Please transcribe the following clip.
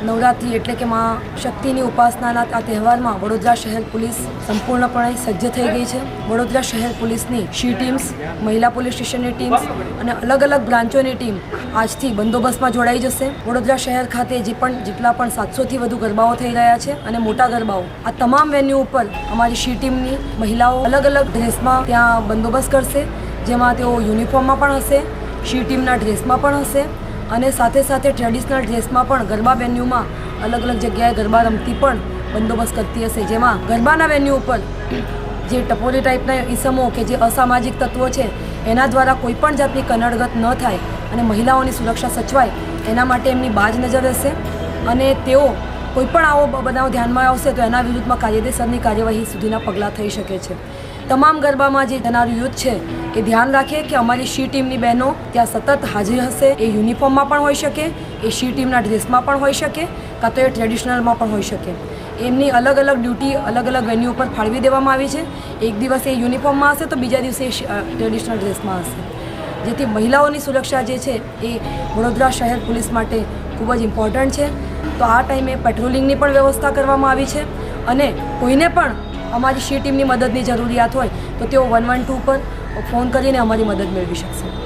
નવરાત્રિ એટલે કે માં શક્તિની ઉપાસનાના આ તહેવારમાં વડોદરા શહેર પોલીસ સંપૂર્ણપણે સજ્જ થઈ ગઈ છે। વડોદરા શહેર પોલીસની શી ટીમ્સ, મહિલા પોલીસ સ્ટેશનની ટીમ્સ અને અલગ અલગ બ્રાન્ચોની ટીમ આજથી બંદોબસ્તમાં જોડાઈ જશે। વડોદરા શહેર ખાતે જેટલા પણ 700થી વધુ ગરબાઓ થઈ રહ્યા છે અને મોટા ગરબાઓ, આ તમામ વેન્યુ ઉપર અમારી શી ટીમની મહિલાઓ અલગ અલગ ડ્રેસમાં ત્યાં બંદોબસ્ત કરશે, જેમાં તેઓ યુનિફોર્મમાં પણ હશે, શી ટીમના ડ્રેસમાં પણ હશે અને સાથે સાથે ટ્રેડિશનલ ડ્રેસમાં પણ ગરબા વેન્યુમાં અલગ અલગ જગ્યાએ ગરબા રમતી પણ બંદોબસ્ત કરતી હશે। જેમાં ગરબાના વેન્યુ ઉપર જે ટપોરી ટાઈપના ઈસમો કે જે અસામાજિક તત્વો છે એના દ્વારા કોઈપણ જાતની કનડગત ન થાય અને મહિલાઓની સુરક્ષા સચવાય એના માટે એમની બાજ નજર રહેશે અને તેઓ કોઈપણ આવો બનાવ ધ્યાનમાં આવશે તો એના વિરુદ્ધમાં કાયદેસરની કાર્યવાહી સુધીના પગલાં થઈ શકે છે। તમામ ગરબામાં જે જનારું યુથ છે એ ધ્યાન રાખે કે અમારી શી ટીમની બહેનો ત્યાં સતત હાજર હશે। એ યુનિફોર્મમાં પણ હોઈ શકે, એ શી ટીમના ડ્રેસમાં પણ હોઈ શકે, કાં તો એ ટ્રેડિશનલમાં પણ હોઈ શકે। એમની અલગ અલગ ડ્યુટી અલગ અલગ વેન્યુ ઉપર ફાળવી દેવામાં આવી છે। એક દિવસ એ યુનિફોર્મમાં હશે તો બીજા દિવસે ટ્રેડિશનલ ડ્રેસમાં હશે, જેથી મહિલાઓની સુરક્ષા જે છે એ વડોદરા શહેર પોલીસ માટે ખૂબ જ ઇમ્પોર્ટન્ટ છે। તો આ ટાઈમે પેટ્રોલિંગની પણ વ્યવસ્થા કરવામાં આવી છે અને કોઈને પણ અમારી શી ટીમની મદદની જરૂરિયાત હોય તો તેઓ 112 પર ફોન કરીને અમારી મદદ મેળવી શકશે।